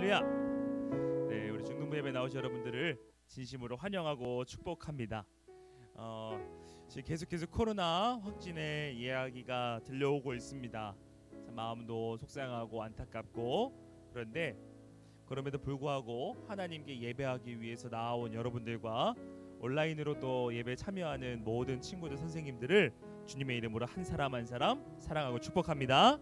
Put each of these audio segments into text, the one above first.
할렐루야. 네, 우리 중등부 예배 나오신 여러분들을 진심으로 환영하고 축복합니다. 지금 계속해서 코로나 확진의 이야기가 들려오고 있습니다. 참 마음도 속상하고 안타깝고, 그런데 그럼에도 불구하고 하나님께 예배하기 위해서 나온 여러분들과 온라인으로 또 예배에 참여하는 모든 친구들, 선생님들을 주님의 이름으로 한 사람 한 사람 사랑하고 축복합니다.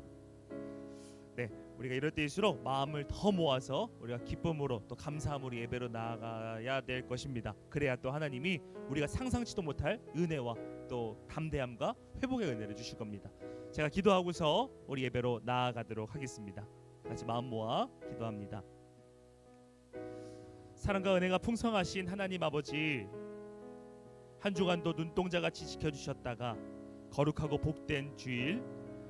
네, 우리가 이럴 때일수록 마음을 더 모아서 우리가 기쁨으로 또 감사함으로 예배로 나아가야 될 것입니다. 그래야 또 하나님이 우리가 상상치도 못할 은혜와 또 담대함과 회복의 은혜를 주실 겁니다. 제가 기도하고서 우리 예배로 나아가도록 하겠습니다. 같이 마음 모아 기도합니다. 사랑과 은혜가 풍성하신 하나님 아버지, 한 주간도 눈동자같이 지켜주셨다가 거룩하고 복된 주일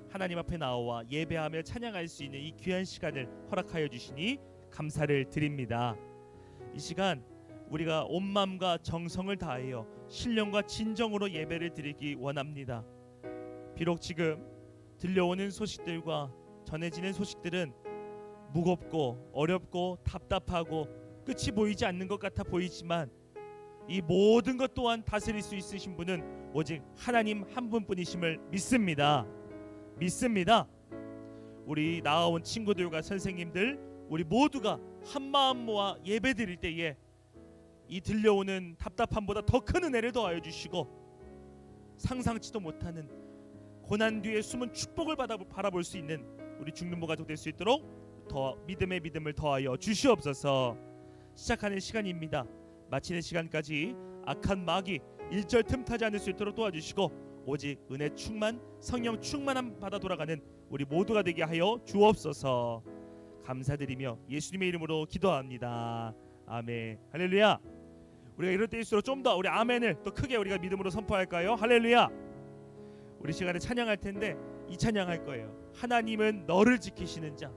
하나님 앞에 나와 예배하며 찬양할 수 있는 이 귀한 시간을 허락하여 주시니 감사를 드립니다. 이 시간 우리가 온 마음과 정성을 다하여 신령과 진정으로 예배를 드리기 원합니다. 비록 지금 들려오는 소식들과 전해지는 소식들은 무겁고 어렵고 답답하고 끝이 보이지 않는 것 같아 보이지만 이 모든 것 또한 다스릴 수 있으신 분은 오직 하나님 한 분뿐이심을 믿습니다. 우리 나아온 친구들과 선생님들, 우리 모두가 한 마음 모아 예배 드릴 때에 이 들려오는 답답함보다 더 큰 은혜를 더하여 주시고 상상치도 못하는 고난 뒤에 숨은 축복을 바라볼 수 있는 우리 중등부 가족 될 수 있도록 더 믿음의 믿음을 더하여 주시옵소서. 시작하는 시간입니다. 마치는 시간까지 악한 마귀 일절 틈타지 않을 수 있도록 도와주시고 오직 은혜 충만, 성령 충만함 받아 돌아가는 우리 모두가 되게 하여 주옵소서. 감사드리며 예수님의 이름으로 기도합니다. 아멘. 할렐루야. 우리가 이럴 때일수록 좀 더 우리 아멘을 또 크게 우리가 믿음으로 선포할까요? 할렐루야. 우리 시간에 찬양할 텐데 이 찬양할 거예요. 하나님은 너를 지키시는 자,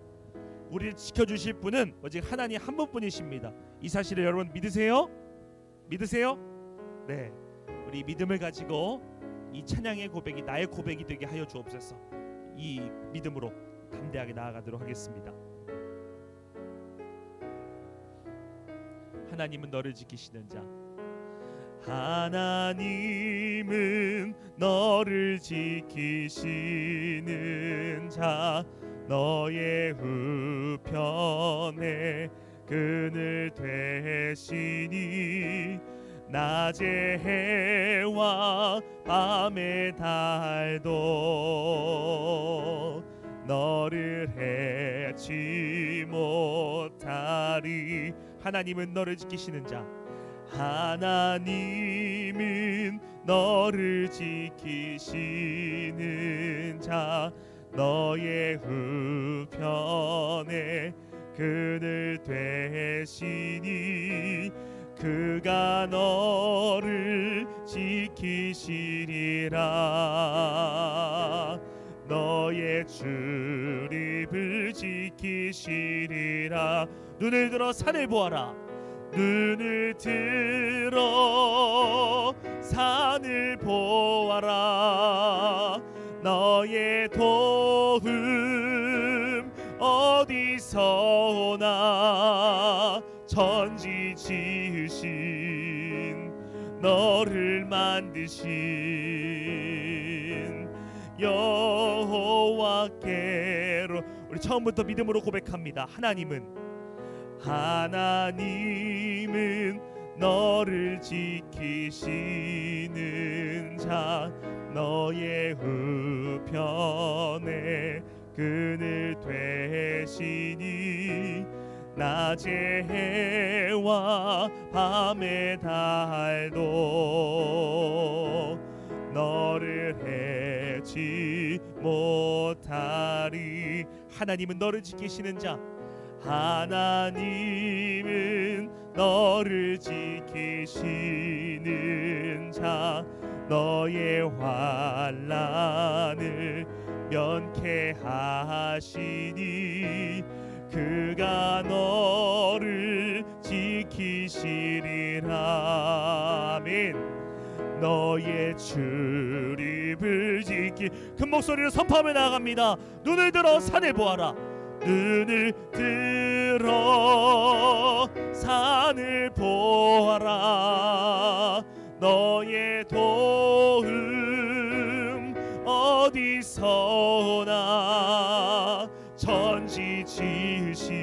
우리를 지켜주실 분은 오직 하나님 한 분뿐이십니다. 이 사실을 여러분 믿으세요? 네, 우리 믿음을 가지고 이 찬양의 고백이 나의 고백이 되게 하여 주옵소서. 이 믿음으로 담대하게 나아가도록 하겠습니다. 하나님은 너를 지키시는 자, 하나님은 너를 지키시는 자, 너의 우편에 그늘 되시니 낮의 해와 밤의 달도 너를 해치 못하리. 하나님은 너를 지키시는 자, 하나님은 너를 지키시는 자, 너의 우편에 그늘 되시니 그가 너를 지키시리라. 너의 출입을 지키시리라. 눈을 들어 산을 보아라. 눈을 들어 산을 보아라. 너의 도움 어디서 오나. 천지 지으신 너를 만드신 여호와께로. 우리 처음부터 믿음으로 고백합니다. 하나님은 너를 지키시는 자, 너의 우편에 그늘 되시니 낮의 해와 밤의 달도 너를 해치 못하리. 하나님은 너를 지키시는 자, 하나님은 너를 지키시는 자, 너의 환난을 면케하시니 그가 너를 지키시리라. 아멘. 너의 출입을 지키. 큰 목소리로 선포하며 나아갑니다. 눈을 들어 산을 보아라. 눈을 들어 산을 보아라. 너의 도움 어디서 오나. 천지 지으신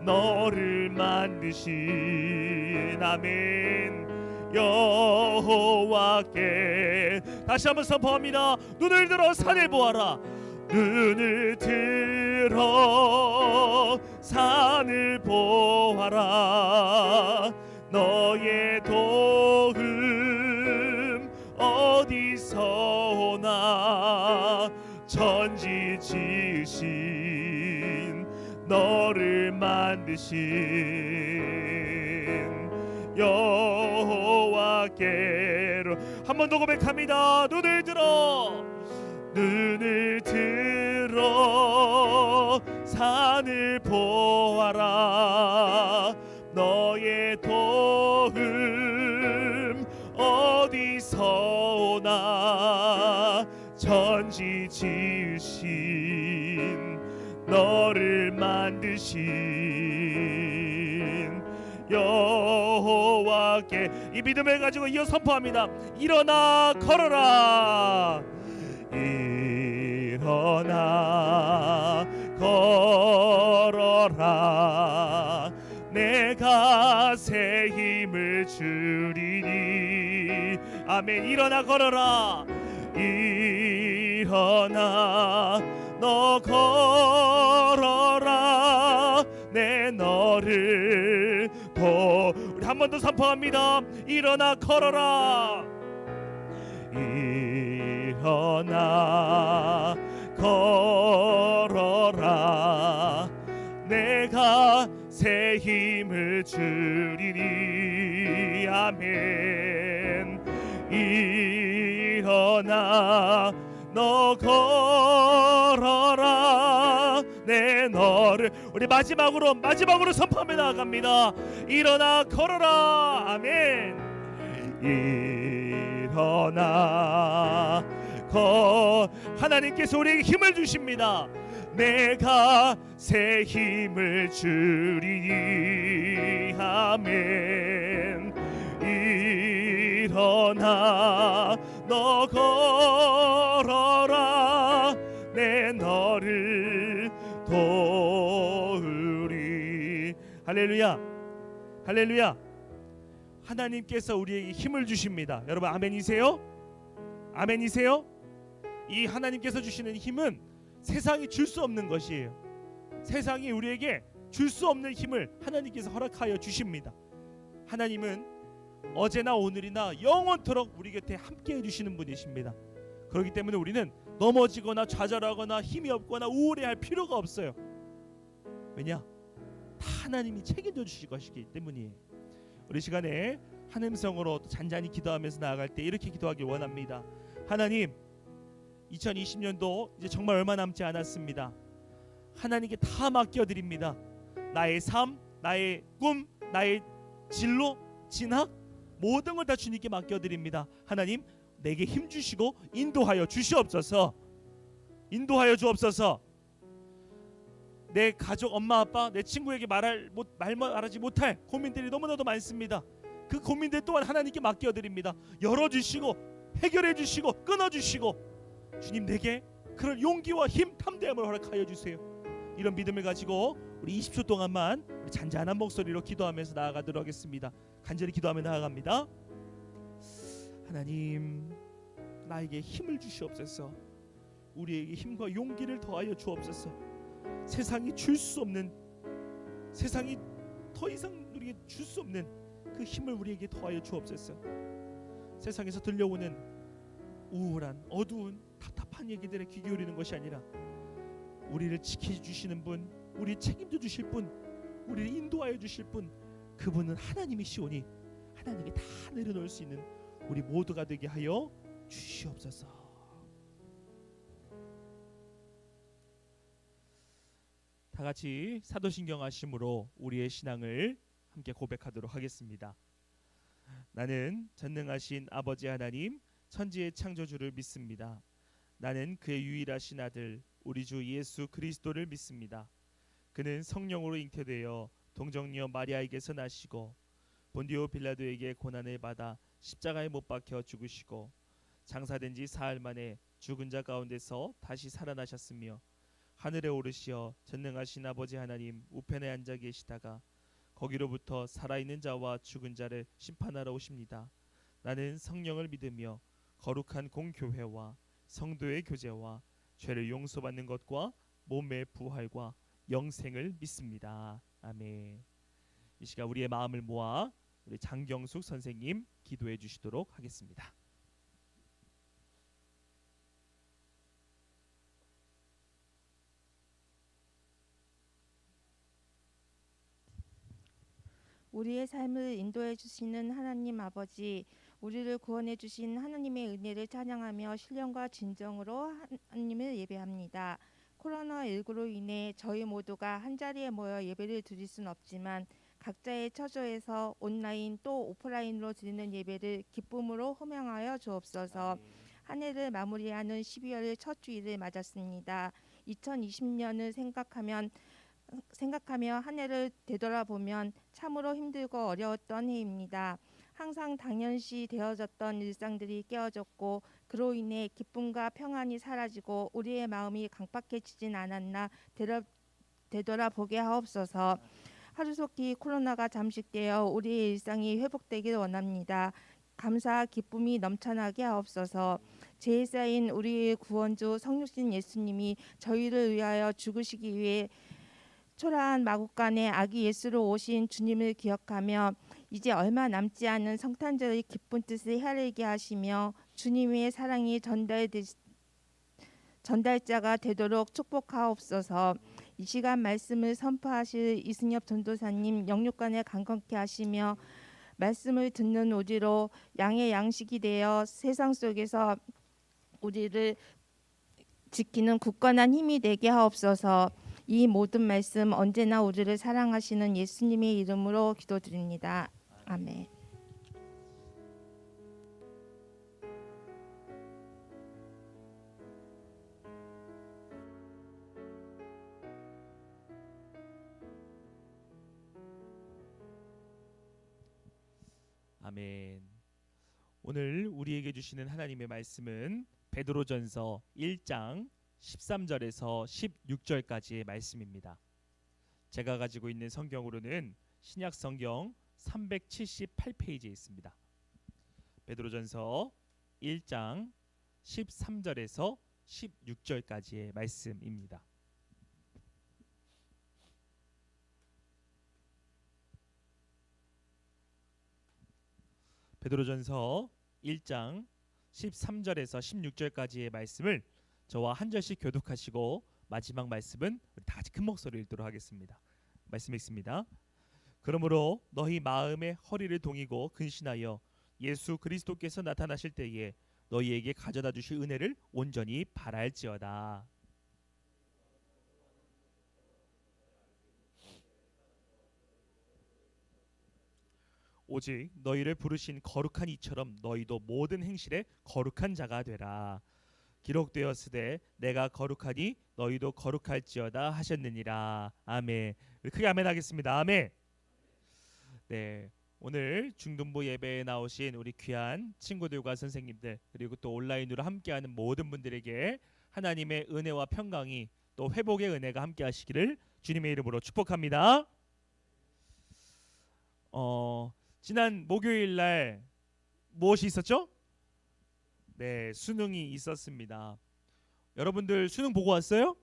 너를 만드신 아멘 여호와께. 다시 한번 선포합니다. 눈을 들어 산을 보아라. 눈을 들어 산을 보아라. 너의 도움 어디서 오나. 천지 지으신 너를 만드신 여호와께로. 한 번 더 고백합니다. 눈을 들어 산을 보아라. 너의 도움 어디서 오나. 천지 지으신 너를 만드신 여호와께. 이 믿음을 가지고 이어 선포합니다. 일어나 걸어라. 일어나 걸어라. 내가 새 힘을 주리니. 아멘. 일어나 걸어라. 일어나 너 걸어라. 내 너를 우리 한 번 더 선포합니다. 일어나 걸어라. 일어나 걸어라. 내가 새 힘을 주리니. 아멘. 일어나 너 걸어라. 내 너를. 우리 마지막으로 선포하며 나아갑니다. 일어나 걸어라. 아멘. 일어나 하나님께서 우리에게 힘을 주십니다. 내가 새 힘을 주리니. 아멘. 일어나 너 걸어라. 내 너를 도우리. 할렐루야. 할렐루야. 하나님께서 우리에게 힘을 주십니다. 여러분 아멘이세요? 아멘이세요? 이 하나님께서 주시는 힘은 세상이 줄 수 없는 것이에요. 세상이 우리에게 줄 수 없는 힘을 하나님께서 허락하여 주십니다. 하나님은 어제나 오늘이나 영원토록 우리 곁에 함께 해주시는 분이십니다. 그렇기 때문에 우리는 넘어지거나 좌절하거나 힘이 없거나 우울해할 필요가 없어요. 왜냐? 다 하나님이 책임져 주실 것이기 때문이에요. 우리 시간에 한 음성으로 잔잔히 기도하면서 나아갈 때 이렇게 기도하기 원합니다. 하나님, 2020년도 이제 정말 얼마 남지 않았습니다. 하나님께 다 맡겨드립니다. 나의 삶, 나의 꿈, 나의 진로, 진학 모든 걸 다 주님께 맡겨드립니다. 하나님, 내게 힘 주시고 인도하여 주시옵소서. 인도하여 주옵소서. 내 가족, 엄마, 아빠, 내 친구에게 말하지 못할 고민들이 너무나도 많습니다. 그 고민들 또한 하나님께 맡겨드립니다. 열어주시고 해결해주시고 끊어주시고 주님 내게 그런 용기와 힘, 탐대함을 허락하여 주세요. 이런 믿음을 가지고 우리 20초 동안만 우리 잔잔한 목소리로 기도하면서 나아가도록 하겠습니다. 간절히 기도하며 나아갑니다. 하나님, 나에게 힘을 주시옵소서. 우리에게 힘과 용기를 더하여 주옵소서. 세상이 줄 수 없는, 세상이 더 이상 우리에게 줄 수 없는 그 힘을 우리에게 더하여 주옵소서. 세상에서 들려오는 우울한, 어두운, 답답한 얘기들에 귀 기울이는 것이 아니라 우리를 지켜주시는 분, 우리 책임져 주실 분, 우리를 인도하여 주실 분, 그분은 하나님이시오니 하나님께 다 내려놓을 수 있는 우리 모두가 되게 하여 주시옵소서. 다 같이 사도신경 하심으로 우리의 신앙을 함께 고백하도록 하겠습니다. 나는 전능하신 아버지 하나님, 천지의 창조주를 믿습니다. 나는 그의 유일하신 아들 우리 주 예수 그리스도를 믿습니다. 그는 성령으로 잉태되어 동정녀 마리아에게서 나시고 본디오 빌라도에게 고난을 받아 십자가에 못 박혀 죽으시고 장사된 지 사흘 만에 죽은 자 가운데서 다시 살아나셨으며 하늘에 오르시어 전능하신 아버지 하나님 우편에 앉아 계시다가 거기로부터 살아있는 자와 죽은 자를 심판하러 오십니다. 나는 성령을 믿으며 거룩한 공교회와 성도의 교제와 죄를 용서받는 것과 몸의 부활과 영생을 믿습니다. 아멘. 이 시간 우리의 마음을 모아 우리 장경숙 선생님 기도해 주시도록 하겠습니다. 우리의 삶을 인도해 주시는 하나님 아버지, 우리를 구원해 주신 하나님의 은혜를 찬양하며 신령과 진정으로 하나님을 예배합니다. 코로나19로 인해 저희 모두가 한자리에 모여 예배를 드릴 순 없지만 각자의 처소에서 온라인 또 오프라인으로 드리는 예배를 기쁨으로 호명하여 주옵소서. 한 해를 마무리하는 12월 첫 주일을 맞았습니다. 2020년을 생각하며 한 해를 되돌아보면 참으로 힘들고 어려웠던 해입니다. 항상 당연시 되어졌던 일상들이 깨어졌고 그로 인해 기쁨과 평안이 사라지고 우리의 마음이 강팍해지진 않았나 되돌아보게 하옵소서. 하루속히 코로나가 잠식되어 우리의 일상이 회복되길 원합니다. 감사 기쁨이 넘쳐나게 하옵소서. 제사인 우리의 구원주 성육신 예수님이 저희를 위하여 죽으시기 위해 초라한 마국간에 아기 예수로 오신 주님을 기억하며 이제 얼마 남지 않은 성탄절의 기쁜 뜻을 헤아리게 하시며 주님의 사랑이 전달자가 되도록 축복하옵소서. 이 시간 말씀을 선포하실 이승엽 전도사님 영육간에 강건케 하시며 말씀을 듣는 오지로 양의 양식이 되어 세상 속에서 우리를 지키는 굳건한 힘이 되게 하옵소서. 이 모든 말씀 언제나 우리를 사랑하시는 예수님의 이름으로 기도드립니다. 아멘. 아멘. 오늘 우리에게 주시는 하나님의 말씀은 베드로전서 1장 13절에서 16절까지의 말씀입니다. 제가 가지고 있는 성경으로는 신약 성경 378페이지에 있습니다. 베드로전서 1장 13절에서 16절까지의 말씀입니다. 베드로전서 1장 13절에서 16절까지의 말씀을 저와 한 절씩 교독하시고 마지막 말씀은 우리 다 같이 큰 목소리로 읽도록 하겠습니다. 말씀 읽습니다. 그러므로 너희 마음의 허리를 동이고 근신하여 예수 그리스도께서 나타나실 때에 너희에게 가져다 주실 은혜를 온전히 바랄지어다. 오직 너희를 부르신 거룩한 이처럼 너희도 모든 행실에 거룩한 자가 되라. 기록되었으되 내가 거룩하니 너희도 거룩할지어다 하셨느니라. 아멘. 크게 아멘 하겠습니다. 아멘. 네, 오늘 중등부 예배에 나오신 우리 귀한 친구들과 선생님들 그리고 또 온라인으로 함께하는 모든 분들에게 하나님의 은혜와 평강이 또 회복의 은혜가 함께하시기를 주님의 이름으로 축복합니다. 지난 목요일 날 무엇이 있었죠? 네, 수능이 있었습니다. 여러분들 수능 보고 왔어요?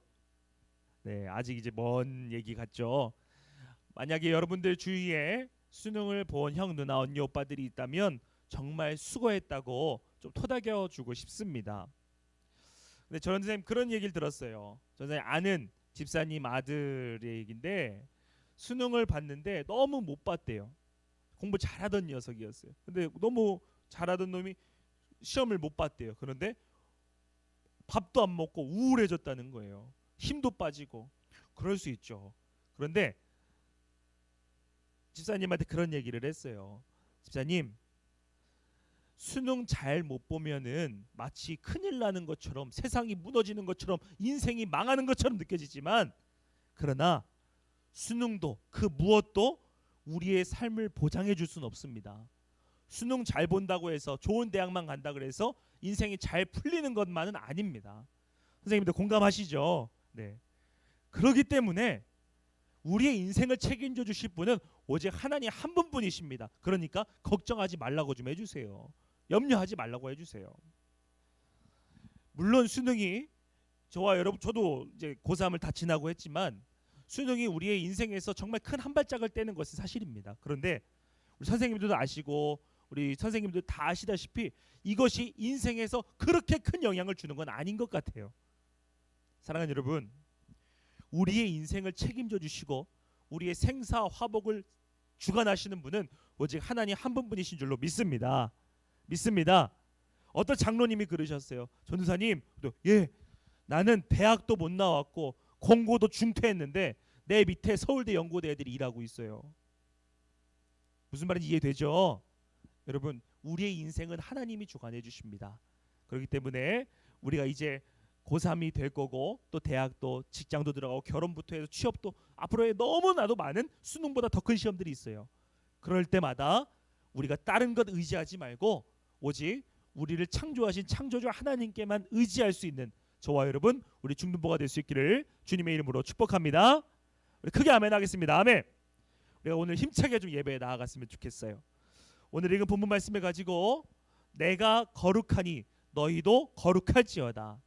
네, 아직 이제 먼 얘기 같죠. 만약에 여러분들 주위에 수능을 본 형, 누나, 언니, 오빠들이 있다면 정말 수고했다고 좀 토닥여주고 싶습니다. 근데 저는 선생님 그런 얘기를 들었어요. 저는 아는 집사님 아들의 얘기인데 수능을 봤는데 너무 못 봤대요. 공부 잘하던 녀석이었어요. 근데 너무 잘하던 놈이 시험을 못 봤대요. 그런데 밥도 안 먹고 우울해졌다는 거예요. 힘도 빠지고. 그럴 수 있죠. 그런데 집사님한테 그런 얘기를 했어요. 집사님, 수능 잘 못 보면은 마치 큰일 나는 것처럼 세상이 무너지는 것처럼 인생이 망하는 것처럼 느껴지지만 그러나 수능도 그 무엇도 우리의 삶을 보장해 줄 수는 없습니다. 수능 잘 본다고 해서 좋은 대학만 간다 그래서 인생이 잘 풀리는 것만은 아닙니다. 선생님들 공감하시죠? 네. 그렇기 때문에 우리의 인생을 책임져 주실 분은 오직 하나님 한 분뿐이십니다. 그러니까 걱정하지 말라고 좀 해주세요. 염려하지 말라고 해주세요. 물론 수능이 저와 여러분, 저도 이제 고3을 다 지나고 했지만 수능이 우리의 인생에서 정말 큰 한 발짝을 떼는 것은 사실입니다. 그런데 우리 선생님들도 아시고 우리 선생님들 다 아시다시피 이것이 인생에서 그렇게 큰 영향을 주는 건 아닌 것 같아요. 사랑하는 여러분, 우리의 인생을 책임져 주시고 우리의 생사 화복을 주관하시는 분은 오직 하나님 한 분뿐이신 줄로 믿습니다. 믿습니다. 어떤 장로님이 그러셨어요. 전도사님, 예, 나는 대학도 못 나왔고 공고도 중퇴했는데 내 밑에 서울대 연고대 애들이 일하고 있어요. 무슨 말인지 이해되죠? 여러분, 우리의 인생은 하나님이 주관해 주십니다. 그렇기 때문에 우리가 이제 고3이 될 거고 또 대학도 직장도 들어가고 결혼부터 해서 취업도 앞으로의 너무나도 많은 수능보다 더 큰 시험들이 있어요. 그럴 때마다 우리가 다른 것 의지하지 말고 오직 우리를 창조하신 창조주 하나님께만 의지할 수 있는 저와 여러분 우리 중등부가 될 수 있기를 주님의 이름으로 축복합니다. 우리 크게 아멘 하겠습니다. 아멘. 우리가 오늘 힘차게 좀 예배에 나아갔으면 좋겠어요. 오늘 읽은 본문 말씀을 가지고 내가 거룩하니 너희도 거룩할지어다.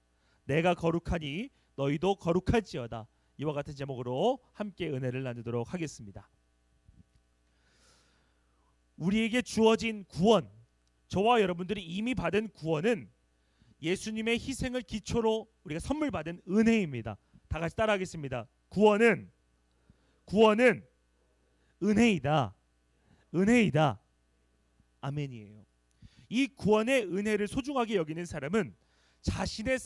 내가 거룩하니 너희도 거룩할지어다. 이와 같은 제목으로 함께 은혜를 나누도록 하겠습니다. 우리에게 주어진 구원, 저와 여러분들이 이미 받은 구원은 예수님의 희생을 기초로 우리가 선물 받은 은혜입니다. 다 같이 따라하겠습니다. 구원은 은혜이다. 은혜이다. 아멘이에요. 이 구원의 은혜를 소중하게 여기는 사람은 자신의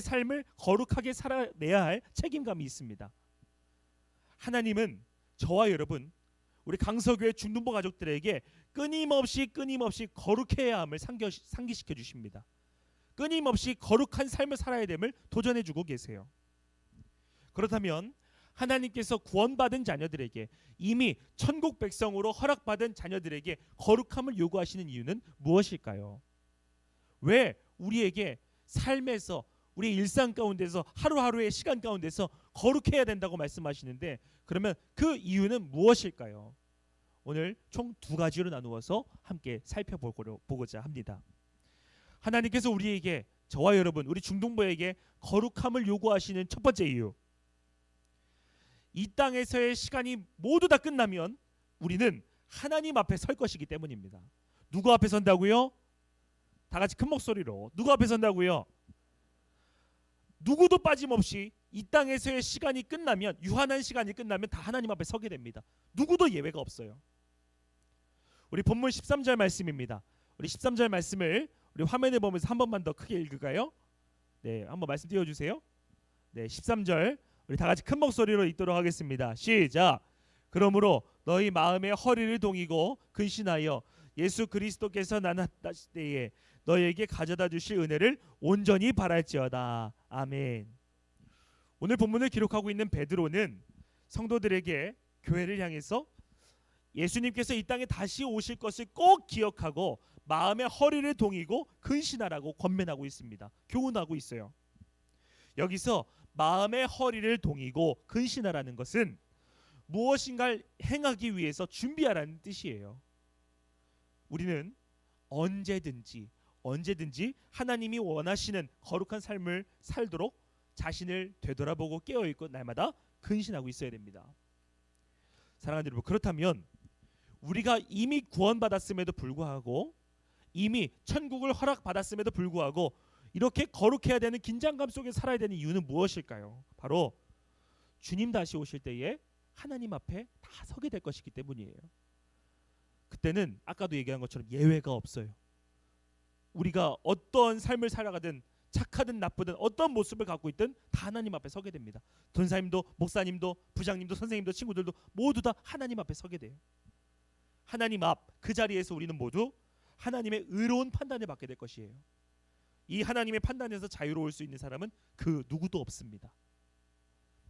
삶을 거룩하게 살아내야 할 책임감이 있습니다. 하나님은 저와 여러분, 우리 강서교회 중등부 가족들에게 끊임없이 거룩해야 함을 상기시켜 주십니다. 끊임없이 거룩한 삶을 살아야 됨을 도전해 주고 계세요. 그렇다면 하나님께서 구원받은 자녀들에게, 이미 천국 백성으로 허락받은 자녀들에게 거룩함을 요구하시는 이유는 무엇일까요? 왜 우리에게 삶에서, 우리 일상 가운데서, 하루하루의 시간 가운데서 거룩해야 된다고 말씀하시는데, 그러면 그 이유는 무엇일까요? 오늘 총 두 가지로 나누어서 함께 살펴보고자 합니다. 하나님께서 우리에게, 저와 여러분, 우리 중동부에게 거룩함을 요구하시는 첫 번째 이유, 이 땅에서의 시간이 모두 다 끝나면 우리는 하나님 앞에 설 것이기 때문입니다. 누구 앞에 선다고요? 다 같이 큰 목소리로. 누구 앞에 선다고요? 누구도 빠짐없이 이 땅에서의 시간이 끝나면, 유한한 시간이 끝나면 다 하나님 앞에 서게 됩니다. 누구도 예외가 없어요. 우리 본문 13절 말씀입니다. 우리 13절 말씀을 우리 화면에 보면서 한 번만 더 크게 읽을까요? 네, 한번 말씀 띄워주세요. 네, 13절 우리 다 같이 큰 목소리로 읽도록 하겠습니다. 시작. 그러므로 너희 마음의 허리를 동이고 근신하여 예수 그리스도께서 나타나실 때에 너희에게 가져다 주실 은혜를 온전히 바랄지어다. 아멘. 오늘 본문을 기록하고 있는 베드로는 성도들에게, 교회를 향해서 예수님께서 이 땅에 다시 오실 것을 꼭 기억하고 마음의 허리를 동이고 근신하라고 권면하고 있습니다. 교훈하고 있어요. 여기서 마음의 허리를 동이고 근신하라는 것은 무엇인가를 행하기 위해서 준비하라는 뜻이에요. 우리는 언제든지 하나님이 원하시는 거룩한 삶을 살도록 자신을 되돌아보고 깨어있고 날마다 근신하고 있어야 됩니다. 사랑하는 여러분, 그렇다면 우리가 이미 구원받았음에도 불구하고, 이미 천국을 허락받았음에도 불구하고 이렇게 거룩해야 되는 긴장감 속에 살아야 되는 이유는 무엇일까요? 바로 주님 다시 오실 때에 하나님 앞에 다 서게 될 것이기 때문이에요. 그때는 아까도 얘기한 것처럼 예외가 없어요. 우리가 어떤 삶을 살아가든, 착하든 나쁘든, 어떤 모습을 갖고 있든 다 하나님 앞에 서게 됩니다. 전사님도, 목사님도, 부장님도, 선생님도, 친구들도 모두 다 하나님 앞에 서게 돼요. 하나님 앞, 그 자리에서 우리는 모두 하나님의 의로운 판단을 받게 될 것이에요. 이 하나님의 판단에서 자유로울 수 있는 사람은 그 누구도 없습니다.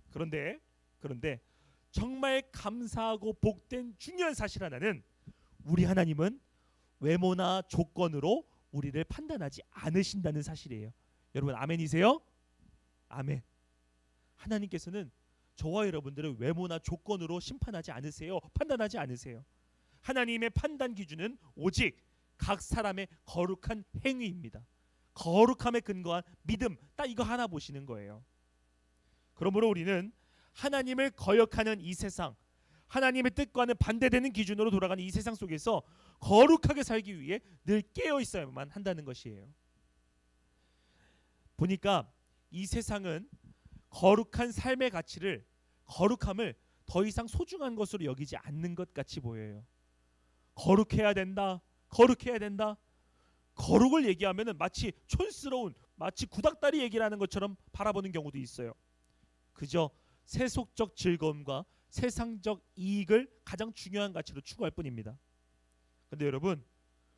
그런데 그런데 정말 감사하고 복된 중요한 사실 하나는 우리 하나님은 외모나 조건으로 우리를 판단하지 않으신다는 사실이에요. 여러분 아멘이세요? 아멘. 하나님께서는 저와 여러분들을 외모나 조건으로 심판하지 않으세요. 판단하지 않으세요. 하나님의 판단 기준은 오직 각 사람의 거룩한 행위입니다. 거룩함에 근거한 믿음, 딱 이거 하나 보시는 거예요. 그러므로 우리는 하나님을 거역하는 이 세상, 하나님의 뜻과는 반대되는 기준으로 돌아가는 이 세상 속에서 거룩하게 살기 위해 늘 깨어 있어야만 한다는 것이에요. 보니까 이 세상은 거룩한 삶의 가치를, 거룩함을 더 이상 소중한 것으로 여기지 않는 것 같이 보여요. 거룩해야 된다, 거룩해야 된다. 거룩을 얘기하면은 마치 촌스러운, 마치 구닥다리 얘기를 하는 것처럼 바라보는 경우도 있어요. 그저 세속적 즐거움과 세상적 이익을 가장 중요한 가치로 추구할 뿐입니다. 근데 여러분,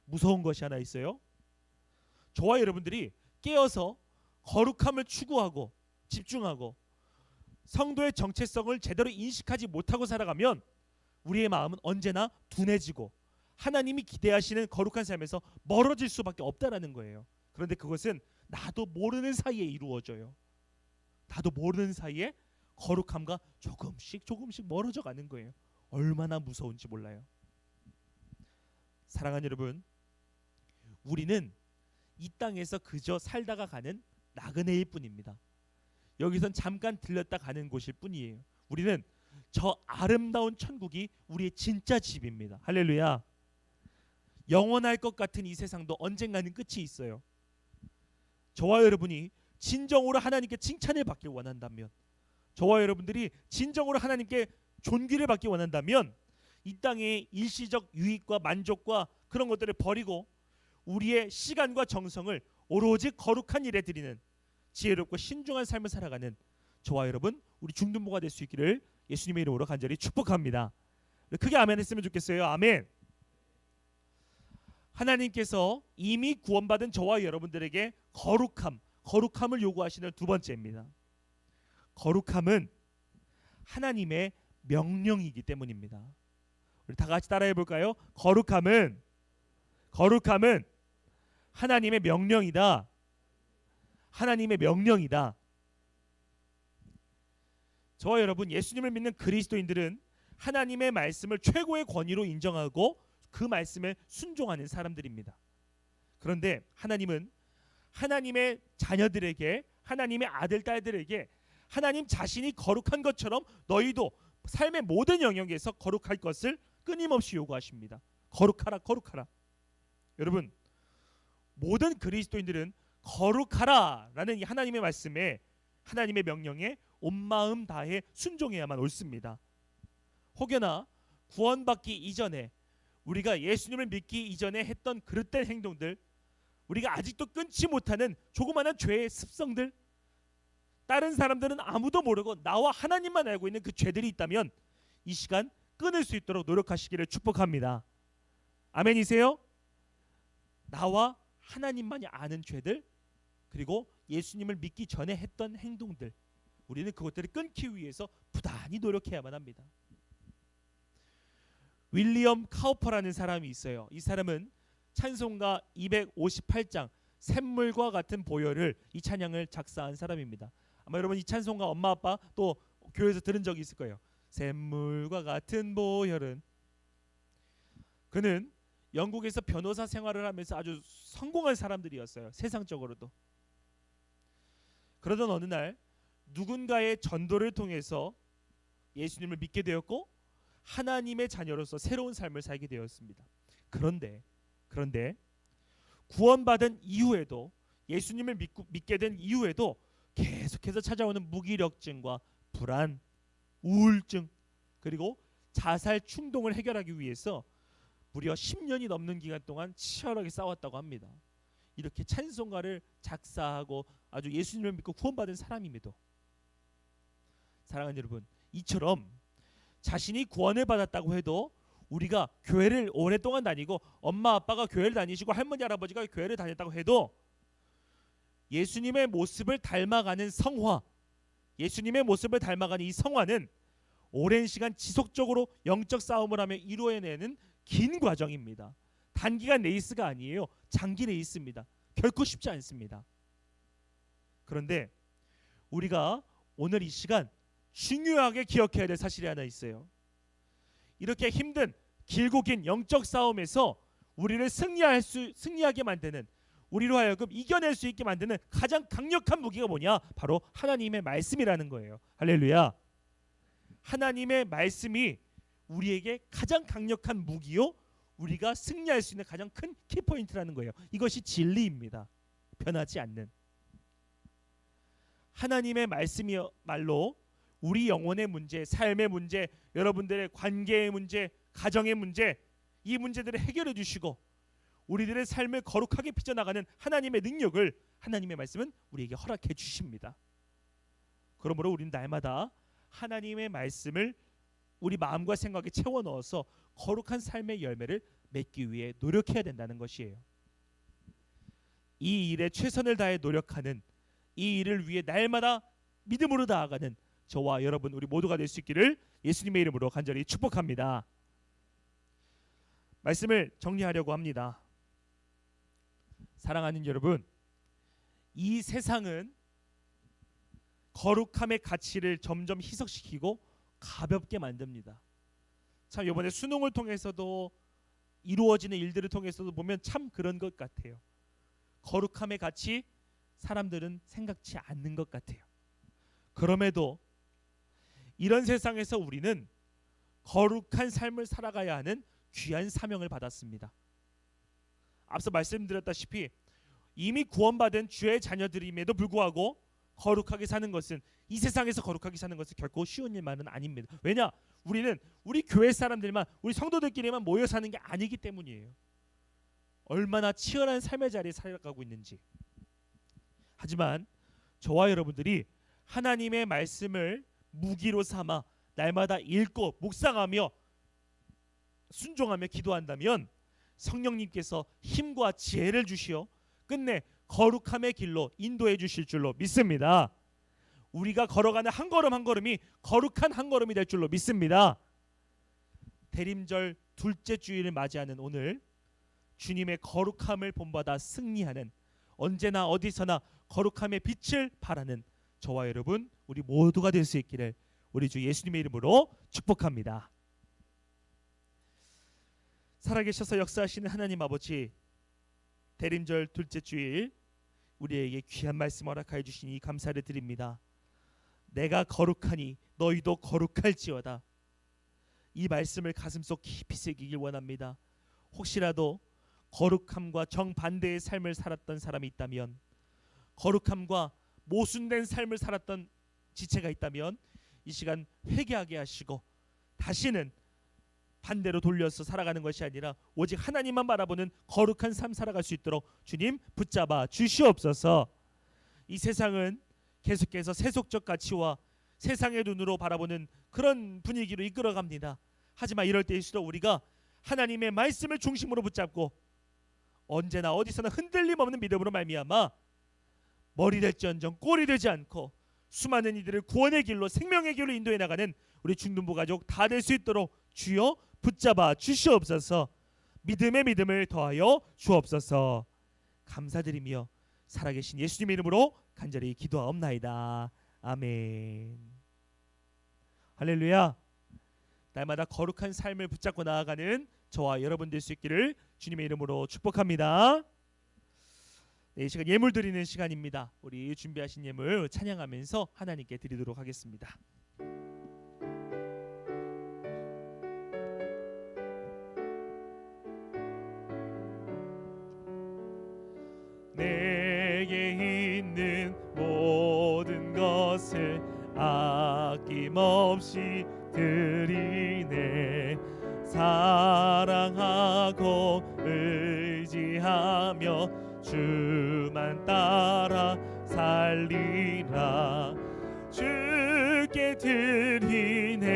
무서운 것이 하나 있어요. 저와 여러분들이 깨어서 거룩함을 추구하고 집중하고 성도의 정체성을 제대로 인식하지 못하고 살아가면 우리의 마음은 언제나 둔해지고 하나님이 기대하시는 거룩한 삶에서 멀어질 수밖에 없다라는 거예요. 그런데 그것은 나도 모르는 사이에 이루어져요. 나도 모르는 사이에 거룩함과 조금씩 멀어져 가는 거예요. 얼마나 무서운지 몰라요. 사랑하는 여러분, 우리는 이 땅에서 그저 살다가 가는 나그네일 뿐입니다. 여기선 잠깐 들렸다 가는 곳일 뿐이에요. 우리는 저 아름다운 천국이 우리의 진짜 집입니다. 할렐루야. 영원할 것 같은 이 세상도 언젠가는 끝이 있어요. 저와 여러분이 진정으로 하나님께 칭찬을 받길 원한다면, 저와 여러분들이 진정으로 하나님께 존귀를 받기 원한다면 이 땅의 일시적 유익과 만족과 그런 것들을 버리고 우리의 시간과 정성을 오로지 거룩한 일에 드리는 지혜롭고 신중한 삶을 살아가는 저와 여러분, 우리 중등부가 될 수 있기를 예수님의 이름으로 간절히 축복합니다. 크게 아멘 했으면 좋겠어요. 아멘. 하나님께서 이미 구원받은 저와 여러분들에게 거룩함을 요구하시는 두 번째입니다. 거룩함은 하나님의 명령이기 때문입니다. 우리 다 같이 따라해 볼까요? 거룩함은 하나님의 명령이다. 하나님의 명령이다. 저와 여러분, 예수님을 믿는 그리스도인들은 하나님의 말씀을 최고의 권위로 인정하고 그 말씀에 순종하는 사람들입니다. 그런데 하나님은 하나님의 자녀들에게, 하나님의 아들 딸들에게 하나님 자신이 거룩한 것처럼 너희도 삶의 모든 영역에서 거룩할 것을 끊임없이 요구하십니다. 거룩하라, 거룩하라. 여러분, 모든 그리스도인들은 거룩하라라는 이 하나님의 말씀에, 하나님의 명령에 온 마음 다해 순종해야만 옳습니다. 혹여나 구원받기 이전에, 우리가 예수님을 믿기 이전에 했던 그릇된 행동들, 우리가 아직도 끊지 못하는 조그마한 죄의 습성들, 다른 사람들은 아무도 모르고 나와 하나님만 알고 있는 그 죄들이 있다면 이 시간 끊을 수 있도록 노력하시기를 축복합니다. 아멘이세요? 나와 하나님만이 아는 죄들, 그리고 예수님을 믿기 전에 했던 행동들, 우리는 그것들을 끊기 위해서 부단히 노력해야만 합니다. 윌리엄 카우퍼라는 사람이 있어요. 이 사람은 찬송가 258장 샘물과 같은 보혈을, 이 찬양을 작사한 사람입니다. 아마 여러분 이 찬송가 엄마 아빠 또 교회에서 들은 적이 있을 거예요. 샘물과 같은 보혈은. 그는 영국에서 변호사 생활을 하면서 아주 성공한 사람들이었어요. 세상적으로도. 그러던 어느 날 누군가의 전도를 통해서 예수님을 믿게 되었고 하나님의 자녀로서 새로운 삶을 살게 되었습니다. 그런데 구원받은 이후에도, 예수님을 믿게 된 이후에도 계속해서 찾아오는 무기력증과 불안, 우울증, 그리고 자살 충동을 해결하기 위해서 무려 10년이 넘는 기간 동안 치열하게 싸웠다고 합니다. 이렇게 찬송가를 작사하고 아주 예수님을 믿고 구원받은 사람임에도, 사랑하는 여러분, 이처럼 자신이 구원을 받았다고 해도 우리가 교회를 오랫동안 다니고 엄마 아빠가 교회를 다니시고 할머니 할아버지가 교회를 다녔다고 해도 예수님의 모습을 닮아가는 성화, 예수님의 모습을 닮아가는 이 성화는 오랜 시간 지속적으로 영적 싸움을 하며 이루어내는 긴 과정입니다. 단기간 레이스가 아니에요. 장기 레이스입니다. 결코 쉽지 않습니다. 그런데 우리가 오늘 이 시간 중요하게 기억해야 될 사실이 하나 있어요. 이렇게 힘든 길고 긴 영적 싸움에서 우리를 승리하게 만드는, 우리로 하여금 이겨낼 수 있게 만드는 가장 강력한 무기가 뭐냐? 바로 하나님의 말씀이라는 거예요. 할렐루야. 하나님의 말씀이 우리에게 가장 강력한 무기요, 우리가 승리할 수 있는 가장 큰 키포인트라는 거예요. 이것이 진리입니다. 변하지 않는 하나님의 말씀이야말로 우리 영혼의 문제, 삶의 문제, 여러분들의 관계의 문제, 가정의 문제, 이 문제들을 해결해 주시고 우리들의 삶을 거룩하게 빚어나가는 하나님의 능력을, 하나님의 말씀은 우리에게 허락해 주십니다. 그러므로 우리는 날마다 하나님의 말씀을 우리 마음과 생각에 채워 넣어서 거룩한 삶의 열매를 맺기 위해 노력해야 된다는 것이에요. 이 일에 최선을 다해 노력하는, 이 일을 위해 날마다 믿음으로 나아가는 저와 여러분 우리 모두가 될 수 있기를 예수님의 이름으로 간절히 축복합니다. 말씀을 정리하려고 합니다. 사랑하는 여러분, 이 세상은 거룩함의 가치를 점점 희석시키고 가볍게 만듭니다. 참 이번에 수능을 통해서도 이루어지는 일들을 통해서도 보면 참 그런 것 같아요. 거룩함의 가치 사람들은 생각지 않는 것 같아요. 그럼에도 이런 세상에서 우리는 거룩한 삶을 살아가야 하는 귀한 사명을 받았습니다. 앞서 말씀드렸다시피 이미 구원받은 주의 자녀들임에도 불구하고 거룩하게 사는 것은, 이 세상에서 거룩하게 사는 것은 결코 쉬운 일만은 아닙니다. 왜냐? 우리는 우리 교회 사람들만, 우리 성도들끼리만 모여 사는 게 아니기 때문이에요. 얼마나 치열한 삶의 자리에 살아가고 있는지. 하지만 저와 여러분들이 하나님의 말씀을 무기로 삼아 날마다 읽고 묵상하며 순종하며 기도한다면 성령님께서 힘과 지혜를 주시어 끝내 거룩함의 길로 인도해 주실 줄로 믿습니다. 우리가 걸어가는 한 걸음 한 걸음이 거룩한 한 걸음이 될 줄로 믿습니다. 대림절 둘째 주일을 맞이하는 오늘, 주님의 거룩함을 본받아 승리하는, 언제나 어디서나 거룩함의 빛을 발하는 저와 여러분 우리 모두가 될 수 있기를 우리 주 예수님의 이름으로 축복합니다. 살아계셔서 역사하시는 하나님 아버지, 대림절 둘째 주일 우리에게 귀한 말씀 허락하여 주시니 감사를 드립니다. 내가 거룩하니 너희도 거룩할지어다. 이 말씀을 가슴속 깊이 새기길 원합니다. 혹시라도 거룩함과 정반대의 삶을 살았던 사람이 있다면, 거룩함과 모순된 삶을 살았던 지체가 있다면 이 시간 회개하게 하시고 다시는 반대로 돌려서 살아가는 것이 아니라 오직 하나님만 바라보는 거룩한 삶 살아갈 수 있도록 주님 붙잡아 주시옵소서. 이 세상은 계속해서 세속적 가치와 세상의 눈으로 바라보는 그런 분위기로 이끌어갑니다. 하지만 이럴 때일수록 우리가 하나님의 말씀을 중심으로 붙잡고 언제나 어디서나 흔들림 없는 믿음으로 말미암아 머리 될지언정 꼴이 되지 않고 수많은 이들을 구원의 길로, 생명의 길로 인도해 나가는 우리 중등부 가족 다 될 수 있도록 주여 붙잡아 주시옵소서. 믿음의 믿음을 더하여 주옵소서. 감사드리며 살아계신 예수님의 이름으로 간절히 기도하옵나이다. 아멘. 할렐루야. 날마다 거룩한 삶을 붙잡고 나아가는 저와 여러분 될 수 있기를 주님의 이름으로 축복합니다. 네, 이 시간 예물 드리는 시간입니다. 우리 준비하신 예물 찬양하면서 하나님께 드리도록 하겠습니다. 내게 있는 모든 것을 아낌없이 드리네. 사랑하고 의지하며 주만 따라 살리라. 주께 드리네.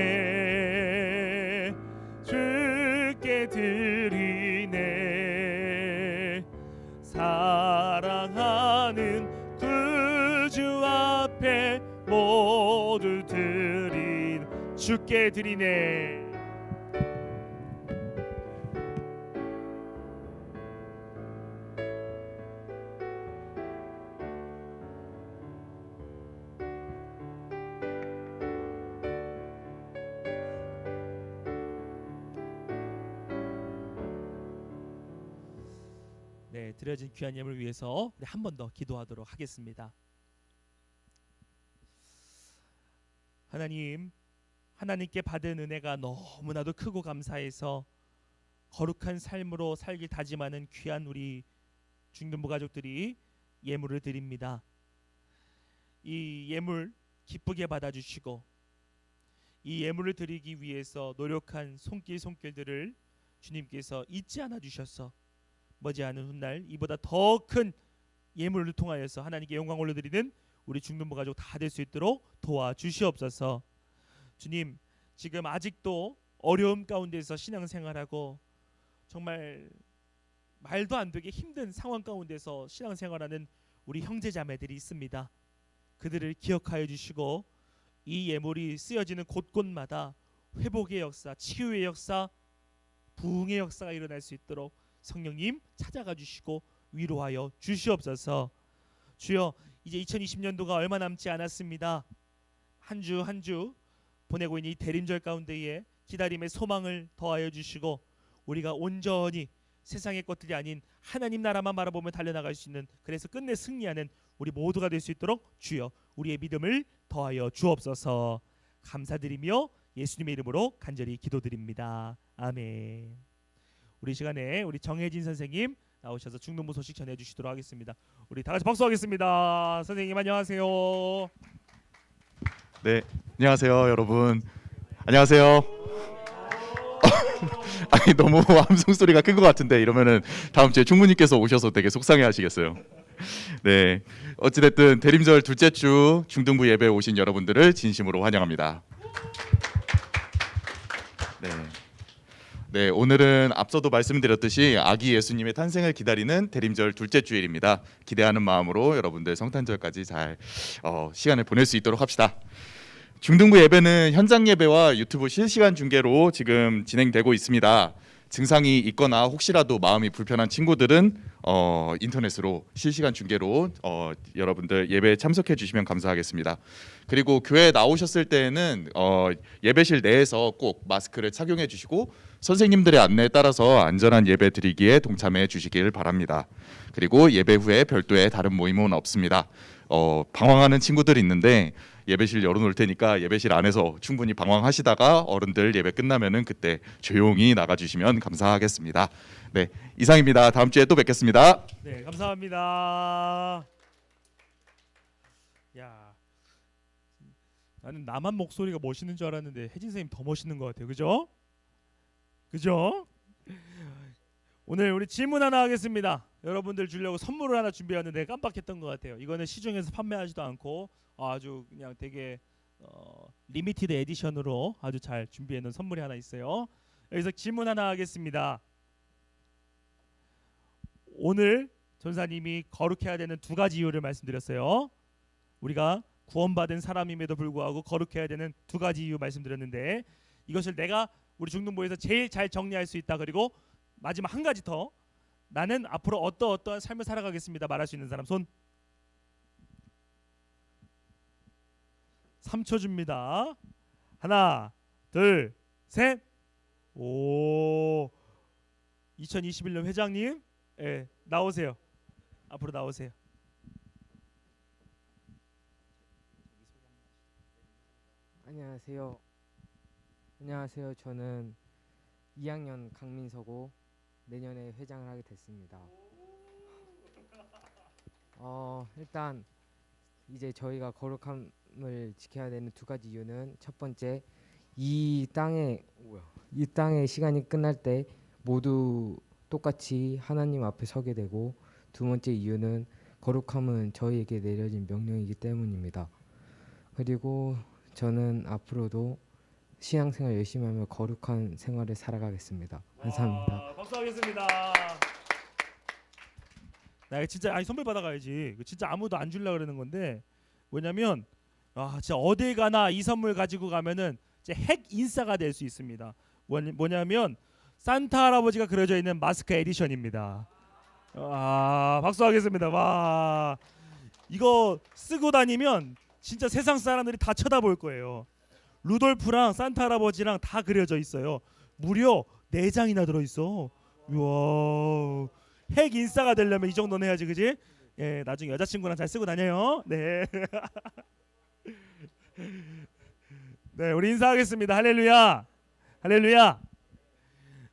주께 드리네. 사랑하는 구주 앞에 모두 드린 주께 주께 드리네. 네, 드려진 귀한 예물을 위해서 한 번 더 기도하도록 하겠습니다. 하나님, 하나님께 받은 은혜가 너무나도 크고 감사해서 거룩한 삶으로 살길 다짐하는 귀한 우리 중등부 가족들이 예물을 드립니다. 이 예물 기쁘게 받아주시고 이 예물을 드리기 위해서 노력한 손길들을 주님께서 잊지 않아 주셔서 머지않은 훗날 이보다 더 큰 예물을 통하여서 하나님께 영광 올려드리는 우리 중등부 가족 다 될 수 있도록 도와주시옵소서. 주님, 지금 아직도 어려움 가운데서 신앙생활하고 정말 말도 안 되게 힘든 상황 가운데서 신앙생활하는 우리 형제자매들이 있습니다. 그들을 기억하여 주시고 이 예물이 쓰여지는 곳곳마다 회복의 역사, 치유의 역사, 부흥의 역사가 일어날 수 있도록 성령님 찾아가 주시고 위로하여 주시옵소서. 주여, 이제 2020년도가 얼마 남지 않았습니다. 한 주 한 주 보내고 있는 이 대림절 가운데에 기다림의 소망을 더하여 주시고 우리가 온전히 세상의 것들이 아닌 하나님 나라만 바라보며 달려나갈 수 있는, 그래서 끝내 승리하는 우리 모두가 될 수 있도록 주여 우리의 믿음을 더하여 주옵소서. 감사드리며 예수님의 이름으로 간절히 기도드립니다. 아멘. 우리 시간에 우리 정혜진 선생님 나오셔서 중등부 소식 전해주시도록 하겠습니다. 우리 다 같이 박수하겠습니다. 선생님 안녕하세요. 네, 안녕하세요 여러분. 안녕하세요. 아니 너무 함성 소리가 큰 것 같은데 이러면은 다음 주에 충무님께서 오셔서 되게 속상해하시겠어요. 네, 어찌됐든 대림절 둘째 주 중등부 예배에 오신 여러분들을 진심으로 환영합니다. 네, 오늘은 앞서도 말씀드렸듯이 아기 예수님의 탄생을 기다리는 대림절 둘째 주일입니다. 기대하는 마음으로 여러분들 성탄절까지 잘 시간을 보낼 수 있도록 합시다. 중등부 예배는 현장 예배와 유튜브 실시간 중계로 지금 진행되고 있습니다. 증상이 있거나 혹시라도 마음이 불편한 친구들은 인터넷으로 실시간 중계로 여러분들 예배에 참석해 주시면 감사하겠습니다. 그리고 교회에 나오셨을 때에는 예배실 내에서 꼭 마스크를 착용해 주시고 선생님들의 안내에 따라서 안전한 예배 드리기에 동참해 주시길 바랍니다. 그리고 예배 후에 별도의 다른 모임은 없습니다. 방황하는 친구들이 있는데 예배실 열어놓을 테니까 예배실 안에서 충분히 방황하시다가 어른들 예배 끝나면은 그때 조용히 나가주시면 감사하겠습니다. 네, 이상입니다. 다음 주에 또 뵙겠습니다. 네, 감사합니다. 야, 나는 나만 목소리가 멋있는 줄 알았는데 혜진 선생님 더 멋있는 것 같아요. 그죠? 그죠? 오늘 우리 질문 하나 하겠습니다. 여러분들 주려고 선물을 하나 준비했는데 깜빡했던 것 같아요. 이거는 시중에서 판매하지도 않고 아주 그냥 되게 리미티드 에디션으로 아주 잘 준비해 놓은 선물이 하나 있어요. 여기서 질문 하나 하겠습니다. 오늘 전사님이 거룩해야 되는 두 가지 이유를 말씀드렸어요. 우리가 구원받은 사람임에도 불구하고 거룩해야 되는 두 가지 이유 말씀드렸는데 이것을 내가 우리 중등부에서 제일 잘 정리할 수 있다. 그리고 마지막 한 가지 더, 나는 앞으로 어떠한 삶을 살아가겠습니다. 말할 수 있는 사람 손. 3초 줍니다. 하나, 둘, 셋. 오, 2021년 회장님, 나오세요. 앞으로 나오세요. 안녕하세요. 저는 2학년 강민서고 내년에 회장을 하게 됐습니다. 일단 이제 저희가 거룩함을 지켜야 되는 두 가지 이유는, 첫 번째, 이 땅의 시간이 끝날 때 모두 똑같이 하나님 앞에 서게 되고, 두 번째 이유는 거룩함은 저희에게 내려진 명령이기 때문입니다. 그리고 저는 앞으로도 신앙생활 열심히 하며 거룩한 생활을 살아가겠습니다. 감사합니다. 박수하겠습니다. 나 이거 진짜 선물 받아가야지. 진짜 아무도 안 주려고 그러는 건데, 뭐냐면 진짜 어딜 가나 이 선물 가지고 가면은 이제 핵 인싸가 될 수 있습니다. 뭐냐면 산타 할아버지가 그려져 있는 마스크 에디션입니다. 박수하겠습니다. 와, 이거 쓰고 다니면 진짜 세상 사람들이 다 쳐다볼 거예요. 루돌프랑 산타 할아버지랑 다 그려져 있어요. 무려 4장이나 들어있어. 우와, 핵 인싸가 되려면 이 정도는 해야지, 그지? 예, 나중에 여자친구랑 잘 쓰고 다녀요. 네. 네, 우리 인사하겠습니다. 할렐루야, 할렐루야.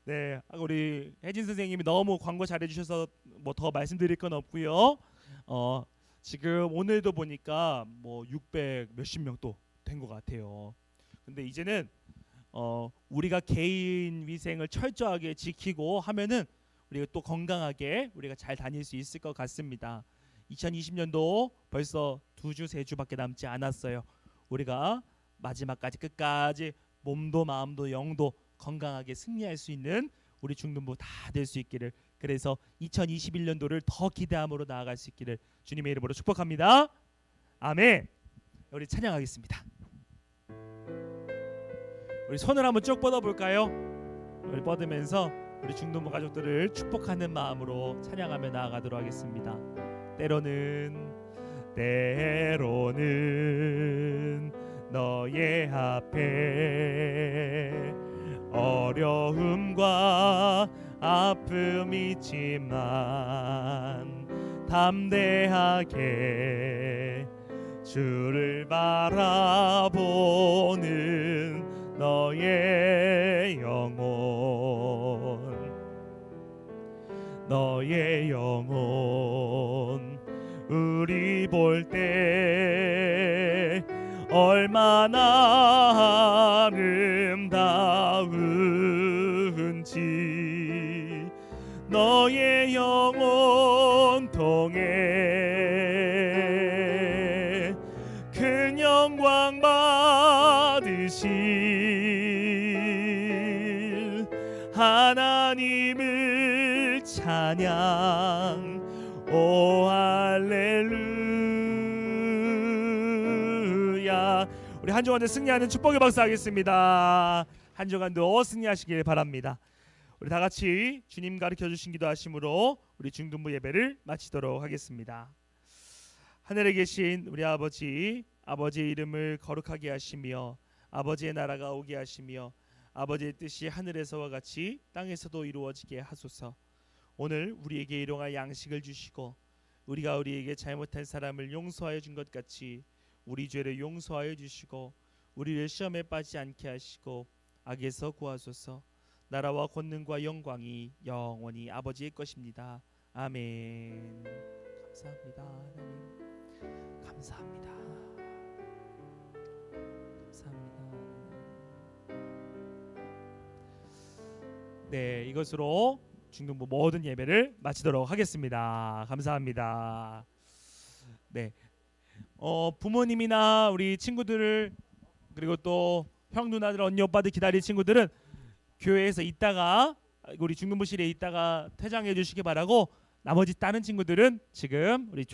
네, 우리 혜진 선생님이 너무 광고 잘해주셔서 뭐 더 말씀드릴 건 없고요. 지금 오늘도 보니까 뭐 600 몇십 명 또 된 것 같아요. 근데 이제는 우리가 개인 위생을 철저하게 지키고 하면은 우리가 또 건강하게 우리가 잘 다닐 수 있을 것 같습니다. 2020년도 벌써 2주 3주밖에 남지 않았어요. 우리가 마지막까지 끝까지 몸도 마음도 영도 건강하게 승리할 수 있는 우리 중등부 다 될 수 있기를, 그래서 2021년도를 더 기대함으로 나아갈 수 있기를 주님의 이름으로 축복합니다. 아멘. 우리 찬양하겠습니다. 우리 손을 한번 쭉 뻗어볼까요? 우리 뻗으면서 우리 중등부 가족들을 축복하는 마음으로 찬양하며 나아가도록 하겠습니다. 때로는 너의 앞에 어려움과 아픔이 있지만 담대하게 주를 바라보는 너의 영혼 우리 볼 때 얼마나 아름다운지 너의 영혼 통해 큰 영광 받으실 하나님을 찬양. 오 할렐루야. 우리 한 주간도 승리하는 축복의 박수 하겠습니다. 한 주간도 승리하시길 바랍니다. 우리 다 같이 주님 가르쳐 주신 기도하심으로 우리 중등부 예배를 마치도록 하겠습니다. 하늘에 계신 우리 아버지의 이름을 거룩하게 하시며 아버지의 나라가 오게 하시며 아버지의 뜻이 하늘에서와 같이 땅에서도 이루어지게 하소서. 오늘 우리에게 일용할 양식을 주시고 우리가 우리에게 잘못한 사람을 용서하여 준 것 같이 우리 죄를 용서하여 주시고 우리를 시험에 빠지지 않게 하시고 악에서 구하소서. 나라와 권능과 영광이 영원히 아버지의 것입니다. 아멘. 감사합니다. 하나님 감사합니다. 감사합니다. 네, 이것으로 중등부 모든 예배를 마치도록 하겠습니다. 감사합니다. 네, 부모님이나 우리 친구들을 그리고 또 형 누나들 언니 오빠들 기다릴 친구들은 교회에서 있다가 우리 중등부실에 있다가 퇴장해 주시기 바라고, 나머지 다른 친구들은 지금 우리